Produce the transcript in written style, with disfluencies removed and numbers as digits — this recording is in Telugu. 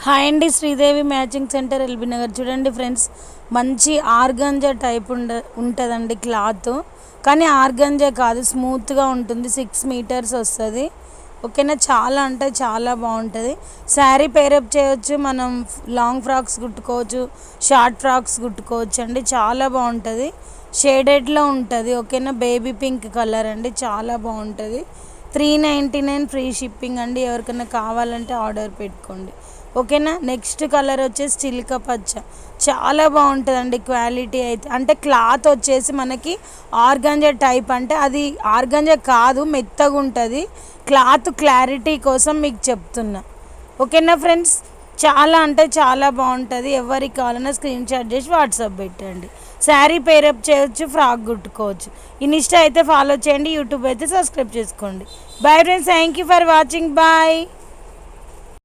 హాయ్ అండి, Sridevi matching centre LB Nagar. చూడండి ఫ్రెండ్స్, మంచి ఆర్గంజా టైప్ ఉంటుందండి క్లాత్. కానీ ఆర్గంజా కాదు, స్మూత్గా ఉంటుంది. 6 మీటర్స్ వస్తుంది. ఓకేనా, చాలా అంటే చాలా బాగుంటుంది. శారీ పేరప్ చేయొచ్చు, మనం లాంగ్ ఫ్రాక్స్ కుట్టుకోవచ్చు, షార్ట్ ఫ్రాక్స్ కుట్టుకోవచ్చు అండి. చాలా బాగుంటుంది. షేడెడ్లో ఉంటుంది. ఓకేనా, బేబీ పింక్ కలర్ అండి, చాలా బాగుంటుంది. 399 ఫ్రీ షిప్పింగ్ అండి. ఎవరికైనా కావాలంటే ఆర్డర్ పెట్టుకోండి. ఓకేనా. నెక్స్ట్ కలర్ వచ్చేసి చిలక పచ్చ, చాలా బాగుంటుందండి. క్వాలిటీ అయితే అంటే క్లాత్ వచ్చేసి మనకి ఆర్గంజా టైప్, అంటే అది ఆర్గంజా కాదు, మెత్తగా ఉంటుంది. క్లాత్ క్లారిటీ కోసం మీకు చెప్తున్నా. ఓకేనా ఫ్రెండ్స్, చాలా అంటే చాలా బాగుంటుంది. ఎవరికి కావాలన్నా స్క్రీన్ షాట్ చేసి వాట్సాప్ పెట్టండి. శారీ పేరప్ చేయొచ్చు, ఫ్రాక్ కుట్టుకోవచ్చు. ఇన్స్టా అయితే ఫాలో చేయండి, యూట్యూబ్ అయితే సబ్స్క్రైబ్ చేసుకోండి. Bye friends, thank you for watching. Bye.